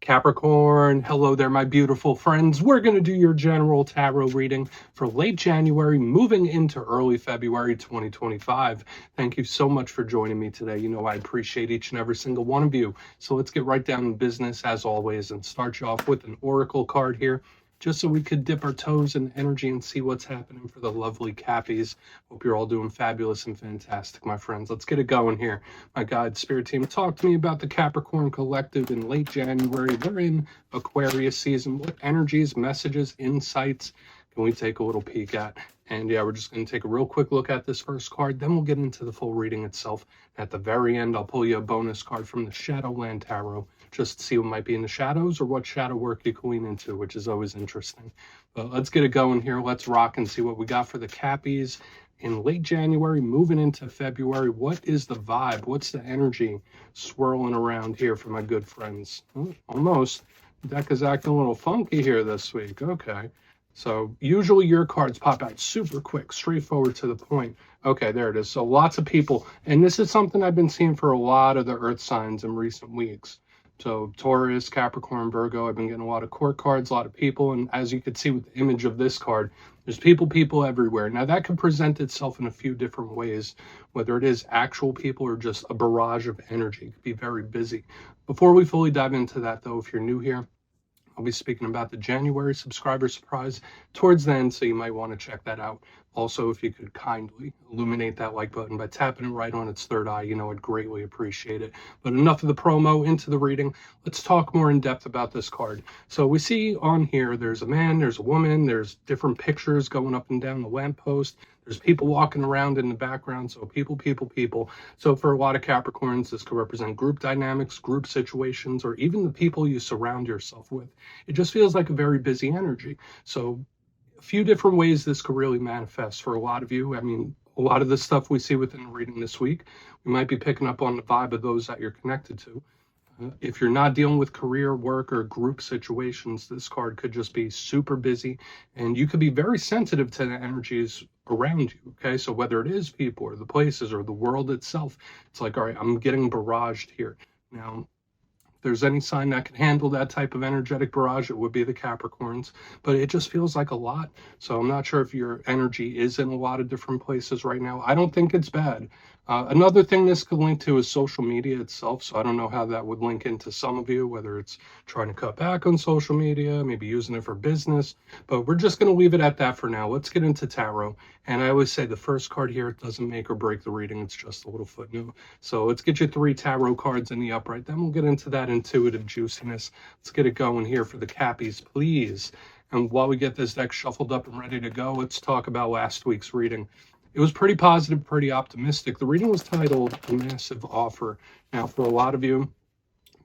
Capricorn, hello there, my beautiful friends. We're going to do your general tarot reading for late January, moving into early February 2025. Thank you so much for joining me today. You know, I appreciate each and every single one of you. So let's get right down to business as always and start you off with an oracle card here, just so we could dip our toes in energy and see what's happening for the lovely Cappies. Hope you're all doing fabulous and fantastic, my friends. Let's get it going here. My guide spirit team, talk to me about the Capricorn collective in late January. We're in Aquarius season. What energies, messages, insights can we take a little peek at? And yeah, we're just going to take a real quick look at this first card. Then we'll get into the full reading itself. At the very end, I'll pull you a bonus card from the Shadowland Tarot, just to see what might be in the shadows or what shadow work you can lean into, which is always interesting. But let's get it going here. Let's rock and see what we got for the Cappies in late January, moving into February. What is the vibe? What's the energy swirling around here for my good friends? Oh, almost. The deck is acting a little funky here this week. Okay. So usually your cards pop out super quick, straightforward to the point. Okay, there it is. So lots of people, and this is something I've been seeing for a lot of the earth signs in recent weeks. So Taurus, Capricorn, Virgo, I've been getting a lot of court cards, a lot of people. And as you can see with the image of this card, there's people everywhere. Now that can present itself in a few different ways, whether it is actual people or just a barrage of energy. It could be very busy. Before we fully dive into that though, if you're new here, I'll be speaking about the January subscriber surprise towards the end, so you might want to check that out. Also, if you could kindly illuminate that like button by tapping it right on its third eye, you know, I'd greatly appreciate it. But enough of the promo, into the reading. Let's talk more in depth about this card. So we see on here, there's a man, there's a woman, there's different pictures going up and down the lamppost. There's people walking around in the background, so people. So for a lot of Capricorns, this could represent group dynamics, group situations, or even the people you surround yourself with. It just feels like a very busy energy. So a few different ways this could really manifest for a lot of you. I mean, a lot of the stuff we see within the reading this week, we might be picking up on the vibe of those that you're connected to. If you're not dealing with career, work, or group situations, this card could just be super busy, and you could be very sensitive to the energies around you, okay? So whether it is people or the places or the world itself, it's like, all right, I'm getting barraged here. Now, if there's any sign that can handle that type of energetic barrage, it would be the Capricorns, but it just feels like a lot. So I'm not sure if your energy is in a lot of different places right now. I don't think it's bad. Another thing this could link to is social media itself. So I don't know how that would link into some of you, whether it's trying to cut back on social media, maybe using it for business, but we're just going to leave it at that for now. Let's get into tarot. And I always say the first card here, it doesn't make or break the reading. It's just a little footnote. So let's get you 3 tarot cards in the upright. Then we'll get into that intuitive juiciness. Let's get it going here for the Cappies, please. And while we get this deck shuffled up and ready to go, let's talk about last week's reading. It was pretty positive, pretty optimistic. The reading was titled A Massive Offer. Now, for a lot of you,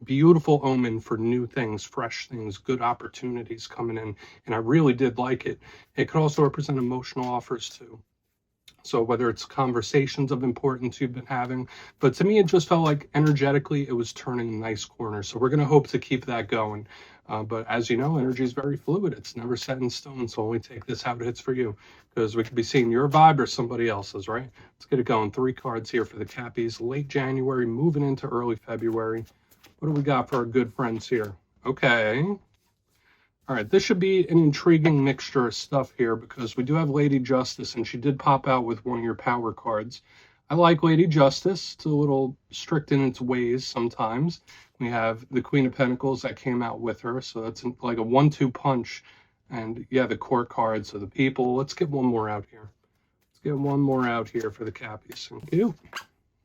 beautiful omen for new things, fresh things, good opportunities coming in. And I really did like it. It could also represent emotional offers too. So whether it's conversations of importance you've been having, but to me, it just felt like energetically, it was turning a nice corner. So we're going to hope to keep that going. But as you know, energy is very fluid. It's never set in stone. So only take this how it hits for you, because we could be seeing your vibe or somebody else's, right? Let's get it going. 3 cards here for the Cappies, late January, moving into early February. What do we got for our good friends here? Okay. All right, this should be an intriguing mixture of stuff here, because we do have Lady Justice, and she did pop out with one of your power cards. I like Lady Justice. It's a little strict in its ways sometimes. We have the Queen of Pentacles that came out with her, so that's like a 1-2 punch. And yeah, the court cards, so the people. Let's get one more out here. Let's get one more out here for the Cappies. Thank you.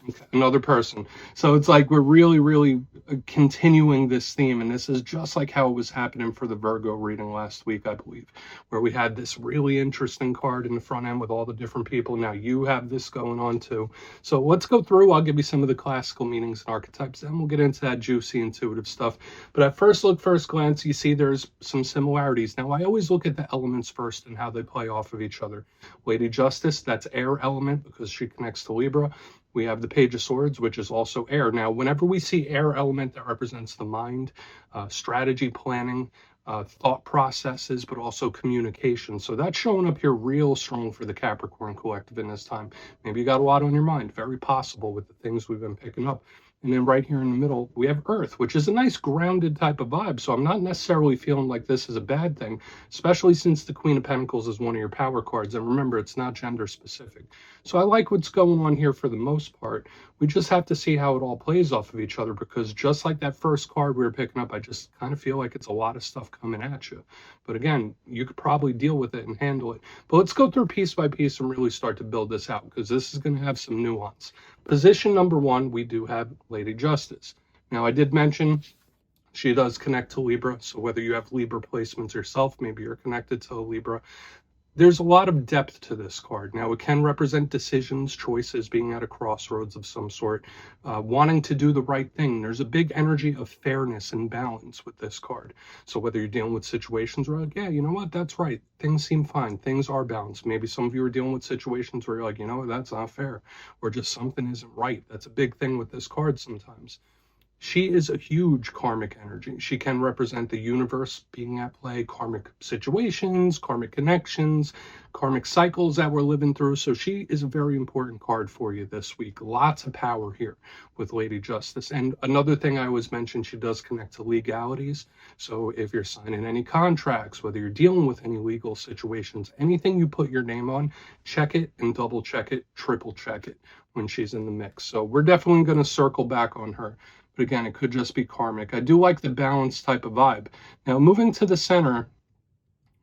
Okay, another person. So it's like we're really continuing this theme, and this is just like how it was happening for the Virgo reading last week, I believe, where we had this really interesting card in the front end with all the different people. Now you have this going on too. So let's go through. I'll give you some of the classical meanings and archetypes, then we'll get into that juicy intuitive stuff. But at first look, first glance, you see there's some similarities. Now I always look at the elements first and how they play off of each other. Lady Justice, that's air element because she connects to Libra. We have the Page of Swords, which is also air. Now, whenever we see air element, that represents the mind, strategy, planning, thought processes, but also communication. So that's showing up here real strong for the Capricorn collective in this time. Maybe you got a lot on your mind. Very possible with the things we've been picking up. And then right here in the middle, we have Earth, which is a nice grounded type of vibe. So I'm not necessarily feeling like this is a bad thing, especially since the Queen of Pentacles is one of your power cards. And remember, it's not gender specific. So I like what's going on here for the most part. We just have to see how it all plays off of each other, because just like that first card we were picking up, I just kind of feel like it's a lot of stuff coming at you. But again, you could probably deal with it and handle it. But let's go through piece by piece and really start to build this out, because this is going to have some nuance. Position number one, we do have Lady Justice. Now, I did mention she does connect to Libra, so whether you have Libra placements yourself, maybe you're connected to a Libra, there's a lot of depth to this card. Now, it can represent decisions, choices, being at a crossroads of some sort, wanting to do the right thing. There's a big energy of fairness and balance with this card. So whether you're dealing with situations where, like, yeah, you know what, that's right, things seem fine, things are balanced. Maybe some of you are dealing with situations where you're like, you know what, that's not fair, or just something isn't right. That's a big thing with this card sometimes. She is a huge karmic energy. She can represent the universe being at play, karmic situations, karmic connections, karmic cycles that we're living through. So she is a very important card for you this week. Lots of power here with Lady Justice. And another thing I always mention, she does connect to legalities. So if you're signing any contracts, whether you're dealing with any legal situations, anything you put your name on, check it and double check it, triple check it when she's in the mix. So we're definitely going to circle back on her. But again, it could just be karmic. I do like the balanced type of vibe. Now, moving to the center,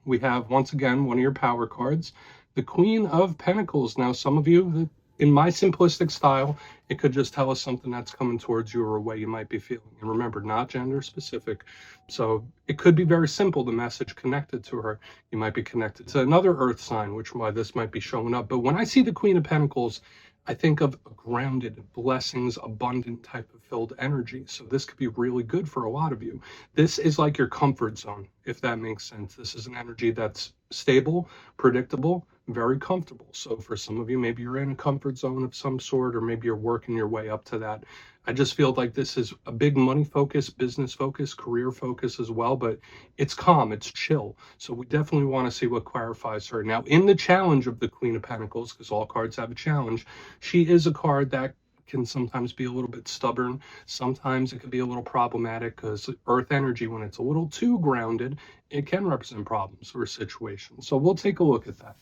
we have, once again, one of your power cards, the Queen of Pentacles. Now, some of you, in my simplistic style, it could just tell us something that's coming towards you or a way you might be feeling. And remember, not gender specific. So it could be very simple, the message connected to her. You might be connected to another earth sign, which why this might be showing up. But when I see the Queen of Pentacles, I think of a grounded, blessings, abundant type of filled energy. So this could be really good for a lot of you. This is like your comfort zone, if that makes sense. This is an energy that's stable, predictable, very comfortable. So for some of you, maybe you're in a comfort zone of some sort, or maybe you're working your way up to that. I just feel like this is a big money focus, business focus, career focus as well, but it's calm, it's chill. So we definitely want to see what clarifies her. Now, in the challenge of the Queen of Pentacles, because all cards have a challenge, she is a card that can sometimes be a little bit stubborn. Sometimes it could be a little problematic, because earth energy, when it's a little too grounded, it can represent problems or situations. So we'll take a look at that.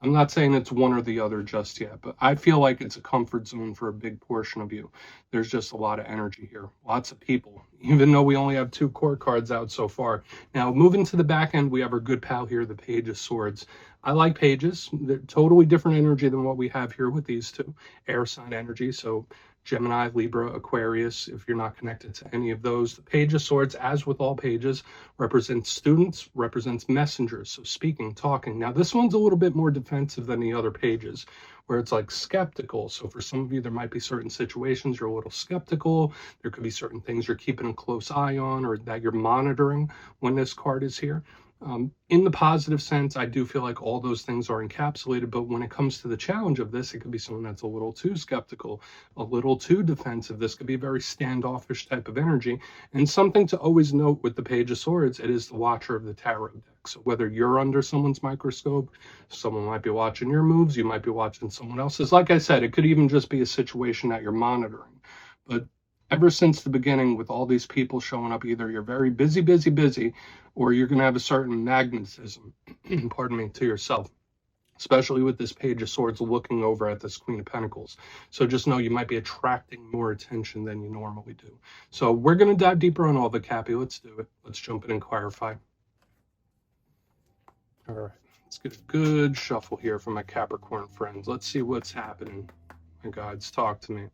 I'm not saying it's one or the other just yet, but I feel like it's a comfort zone for a big portion of you. There's just a lot of energy here, lots of people, even though we only have 2 core cards out so far. Now, moving to the back end, we have our good pal here, the Page of Swords. I like pages. They're totally different energy than what we have here with these two. Air sign energy, so Gemini, Libra, Aquarius, if you're not connected to any of those. The Page of Swords, as with all pages, represents students, represents messengers, so speaking, talking. Now, this one's a little bit more defensive than the other pages, where it's like skeptical. So for some of you, there might be certain situations you're a little skeptical. There could be certain things you're keeping a close eye on, or that you're monitoring when this card is here. In the positive sense, I do feel like all those things are encapsulated, but when it comes to the challenge of this, it could be someone that's a little too skeptical, a little too defensive. This could be a very standoffish type of energy. And something to always note with the Page of Swords, it is the watcher of the tarot deck. So whether you're under someone's microscope, someone might be watching your moves, you might be watching someone else's. Like I said, it could even just be a situation that you're monitoring. But ever since the beginning, with all these people showing up, either you're very busy, or you're going to have a certain magnetism, pardon me, to yourself, especially with this Page of Swords looking over at this Queen of Pentacles. So just know you might be attracting more attention than you normally do. So we're going to dive deeper on all the Cappy. Let's do it. Let's jump in and clarify. All right, let's get a good shuffle here from my Capricorn friends. Let's see what's happening. My guides, talk to me.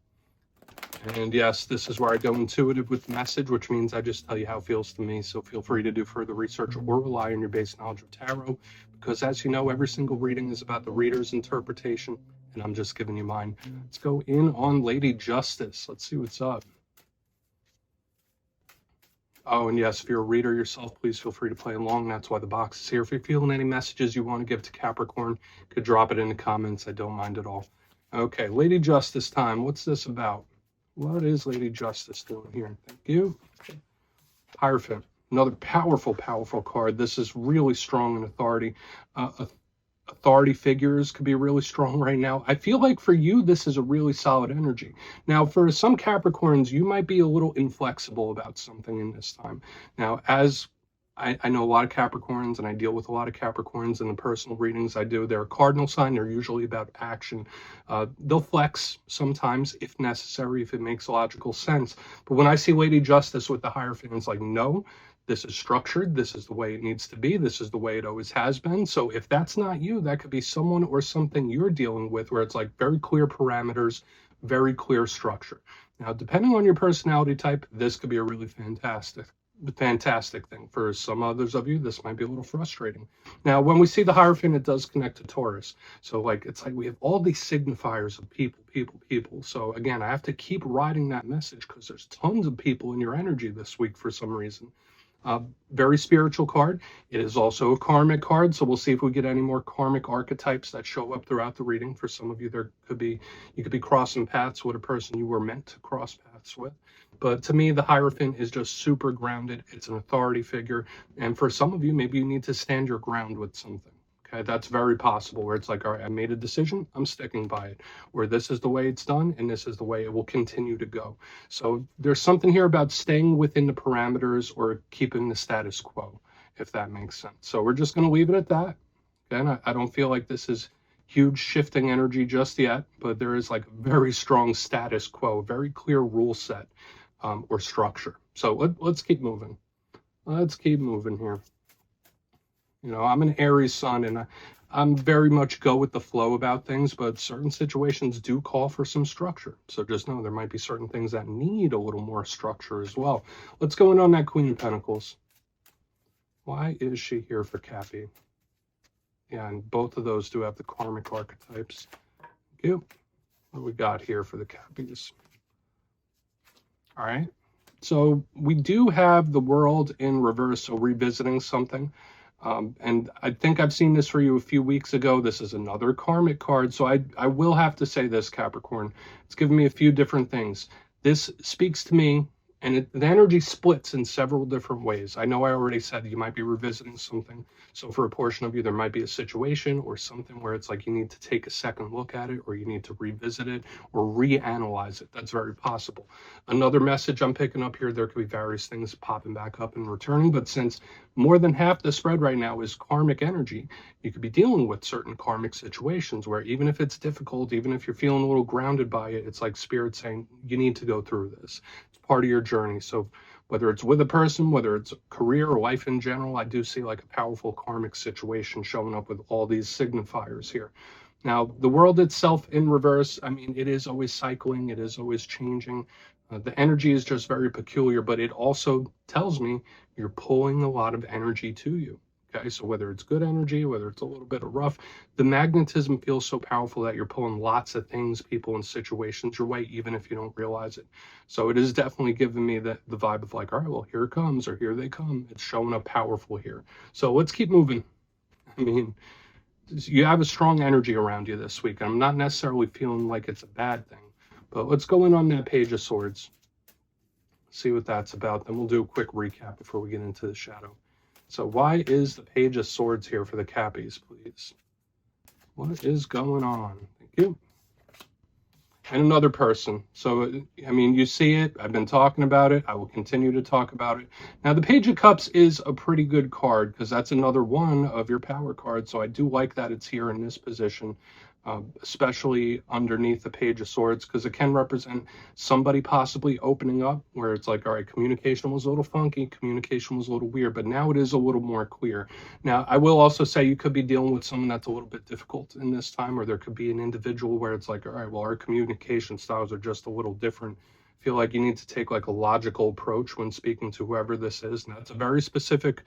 And yes, this is where I go intuitive with the message, which means I just tell you how it feels to me. So feel free to do further research or rely on your base knowledge of tarot, because as you know, every single reading is about the reader's interpretation, and I'm just giving you mine. Let's go in on Lady Justice. Let's see what's up. Oh, and yes, if you're a reader yourself, please feel free to play along. That's why the box is here. If you're feeling any messages you want to give to Capricorn, you could drop it in the comments. I don't mind at all. Okay, Lady Justice time. What's this about? What is Lady Justice doing here? Thank you. Hierophant, another powerful card. This is really strong in authority. authority figures could be really strong right now. I feel like for you, this is a really solid energy. Now, for some Capricorns, you might be a little inflexible about something in this time. Now, as I know a lot of Capricorns, and I deal with a lot of Capricorns in the personal readings I do. They're a cardinal sign. They're usually about action. They'll flex sometimes if necessary, if it makes logical sense. But when I see Lady Justice with the Hierophant, it's like, no, this is structured. This is the way it needs to be. This is the way it always has been. So if that's not you, that could be someone or something you're dealing with where it's like very clear parameters, very clear structure. Now, depending on your personality type, this could be a really fantastic thing. For some others of you, this might be a little frustrating. Now, when we see the Hierophant, it does connect to Taurus. So like, it's like we have all these signifiers of people. So again, I have to keep riding that message because there's tons of people in your energy this week for some reason. Very spiritual card. It is also a karmic card, so we'll see if we get any more karmic archetypes that show up throughout the reading. For some of you, you could be crossing paths with a person you were meant to cross paths with. But to me, the Hierophant is just super grounded. It's an authority figure, and for some of you, maybe you need to stand your ground with something. Okay, that's very possible, where it's like, all right, I made a decision, I'm sticking by it, where this is the way it's done, and this is the way it will continue to go. So there's something here about staying within the parameters or keeping the status quo, if that makes sense. So we're just going to leave it at that. Again, I don't feel like this is huge shifting energy just yet, but there is like a very strong status quo, very clear rule set or structure. So let's keep moving. Let's keep moving here. You know, I'm an Aries sun, and I'm very much go with the flow about things, but certain situations do call for some structure. So just know there might be certain things that need a little more structure as well. Let's go in on that Queen of Pentacles. Why is she here for Cappy? Yeah, and both of those do have the karmic archetypes. Thank you. What do we got here for the Cappies? All right. So we do have the World in reverse, so revisiting something. And I think I've seen this for you a few weeks ago. This is another karmic card. So I will have to say this, Capricorn. It's given me a few different things. This speaks to me, and the energy splits in several different ways. I know I already said you might be revisiting something. So for a portion of you, there might be a situation or something where it's like you need to take a second look at it, or you need to revisit it or reanalyze it. That's very possible. Another message I'm picking up here, there could be various things popping back up and returning, but since more than half the spread right now is karmic energy, you could be dealing with certain karmic situations where even if it's difficult, even if you're feeling a little grounded by it, it's like Spirit saying, you need to go through this. It's part of your journey. So whether it's with a person, whether it's career or life in general, I do see like a powerful karmic situation showing up with all these signifiers here. Now, the world itself in reverse, I mean, it is always cycling. It is always changing. The energy is just very peculiar, but it also tells me you're pulling a lot of energy to you. Okay, so whether it's good energy, whether it's a little bit of rough, the magnetism feels so powerful that you're pulling lots of things, people, and situations your way, even if you don't realize it. So it is definitely giving me the vibe of like, all right, well, here it comes, or here they come. It's showing up powerful here. So let's keep moving. I mean, you have a strong energy around you this week. I'm not necessarily feeling like it's a bad thing, but let's go in on that Page of Swords. See what that's about. Then we'll do a quick recap before we get into the shadow. So why is the Page of Swords here for the Cappies, please? What is going on? Thank you. And another person. So, I mean, you see it. I've been talking about it. I will continue to talk about it. Now, the Page of Cups is a pretty good card because that's another one of your power cards. So I do like that it's here in this position, especially underneath the Page of Swords, because it can represent somebody possibly opening up where it's like, all right, communication was a little funky, communication was a little weird, but now it is a little more clear. Now, I will also say you could be dealing with someone that's a little bit difficult in this time, or there could be an individual where it's like, all right, well, our communication styles are just a little different. Feel like you need to take like a logical approach when speaking to whoever this is. Now, it's a very specific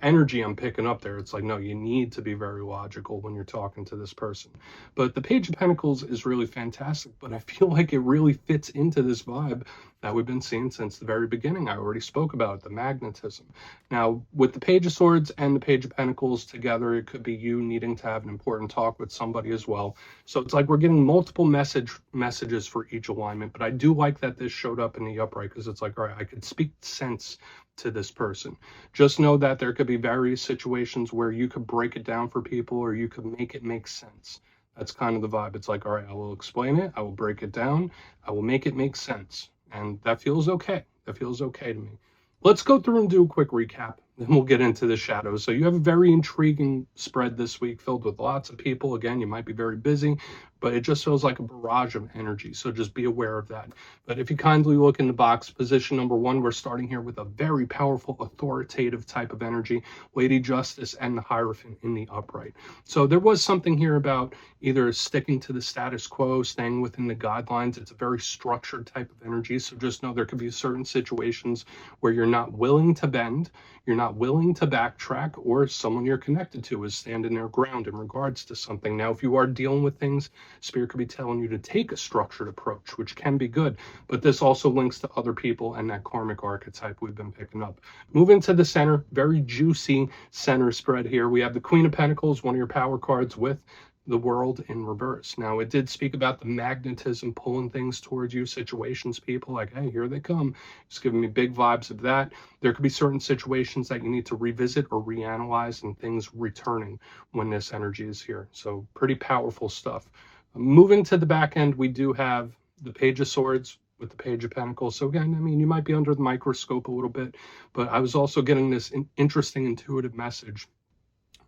energy I'm picking up there. It's like, no, you need to be very logical when you're talking to this person. But the Page of Pentacles is really fantastic, but I feel like it really fits into this vibe that we've been seeing since the very beginning. I already spoke about it, the magnetism. Now, with the Page of Swords and the Page of Pentacles together, it could be you needing to have an important talk with somebody as well. So it's like we're getting multiple messages for each alignment, but I do like that this showed up in the upright, because it's like, all right, I could speak sense to this person. Just know that there could be various situations where you could break it down for people, or you could make it make sense. That's kind of the vibe. It's like, all right, I will explain it, I will break it down, I will make it make sense. And that feels okay. That feels okay to me. Let's go through and do a quick recap, then we'll get into the shadows. So you have a very intriguing spread this week, filled with lots of people. Again, you might be very busy, but it just feels like a barrage of energy. So just be aware of that. But if you kindly look in the box, position number 1, we're starting here with a very powerful, authoritative type of energy, Lady Justice and the Hierophant in the upright. So there was something here about either sticking to the status quo, staying within the guidelines. It's a very structured type of energy. So just know there could be certain situations where you're not willing to bend, you're not willing to backtrack, or someone you're connected to is standing their ground in regards to something. Now, if you are dealing with things, Spirit could be telling you to take a structured approach, which can be good, but this also links to other people and that karmic archetype we've been picking up. Moving to the center, very juicy center spread here. We have the Queen of Pentacles, one of your power cards, with the World in reverse. Now, it did speak about the magnetism pulling things towards you, situations, people, like, hey, here they come. It's giving me big vibes of that. There could be certain situations that you need to revisit or reanalyze, and things returning when this energy is here. So pretty powerful stuff. Moving to the back end, we do have the Page of Swords with the Page of Pentacles. So again, I mean, you might be under the microscope a little bit, but I was also getting this interesting intuitive message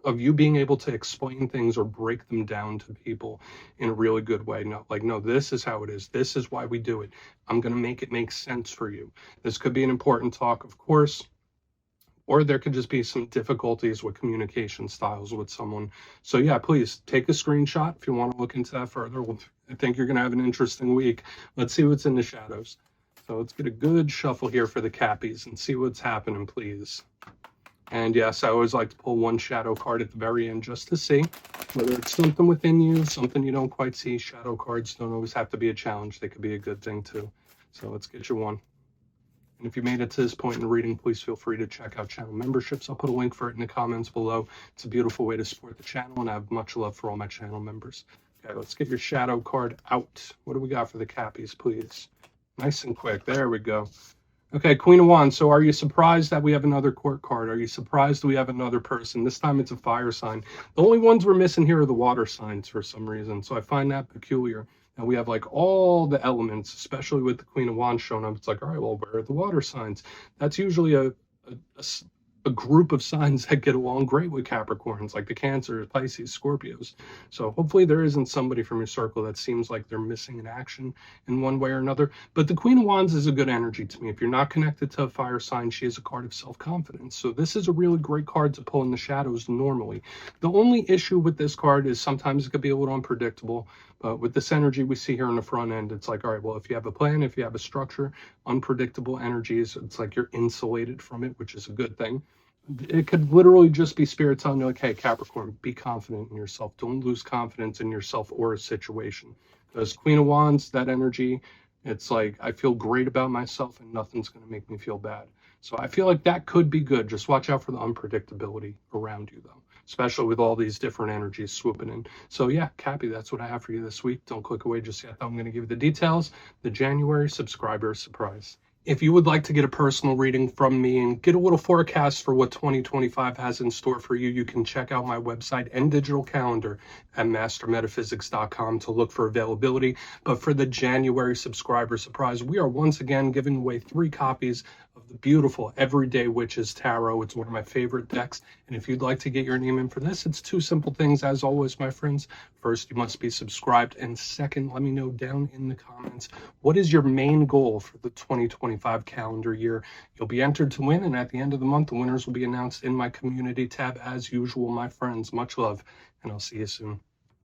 of you being able to explain things or break them down to people in a really good way. No, like, no, this is how it is. This is why we do it. I'm going to make it make sense for you. This could be an important talk, of course, or there could just be some difficulties with communication styles with someone. So yeah, please take a screenshot if you want to look into that further. I think you're going to have an interesting week. Let's see what's in the shadows. So let's get a good shuffle here for the Cappies and see what's happening, please. And yes, I always like to pull one shadow card at the very end just to see whether it's something within you, something you don't quite see. Shadow cards don't always have to be a challenge. They could be a good thing too. So let's get you one. And if you made it to this point in the reading, please feel free to check out channel memberships. I'll put a link for it in the comments below. It's a beautiful way to support the channel, and I have much love for all my channel members. Okay, let's get your shadow card out. What do we got for the Cappies, please? Nice and quick. There we go. Okay, Queen of Wands. So are you surprised that we have another court card? Are you surprised we have another person? This time it's a fire sign. The only ones we're missing here are the water signs for some reason. So I find that peculiar. And we have like all the elements, especially with the Queen of Wands showing up. It's like, all right, well, where are the water signs? That's usually a group of signs that get along great with Capricorns, like the Cancer, Pisces, Scorpios. So hopefully there isn't somebody from your circle that seems like they're missing in action in one way or another. But the Queen of Wands is a good energy to me. If you're not connected to a fire sign, she is a card of self-confidence. So this is a really great card to pull in the shadows normally. The only issue with this card is sometimes it could be a little unpredictable. But with this energy we see here in the front end, it's like, all right, well, if you have a plan, if you have a structure, unpredictable energies, it's like you're insulated from it, which is a good thing. It could literally just be Spirit telling you, like, hey, Capricorn, be confident in yourself. Don't lose confidence in yourself or a situation. Because Queen of Wands, that energy, it's like, I feel great about myself and nothing's going to make me feel bad. So I feel like that could be good. Just watch out for the unpredictability around you, though, especially with all these different energies swooping in. So yeah, Cappy, that's what I have for you this week. Don't click away just yet. I'm going to give you the details. The January subscriber surprise. If you would like to get a personal reading from me and get a little forecast for what 2025 has in store for you, you can check out my website and digital calendar at mastermetaphysics.com to look for availability. But for the January subscriber surprise, we are once again giving away 3 copies of the beautiful Everyday Witches Tarot. It's one of my favorite decks. And if you'd like to get your name in for this, it's 2 simple things, as always, my friends. First, you must be subscribed. And second, let me know down in the comments, what is your main goal for the 2025 calendar year? You'll be entered to win. And at the end of the month, the winners will be announced in my community tab as usual, my friends. Much love, and I'll see you soon.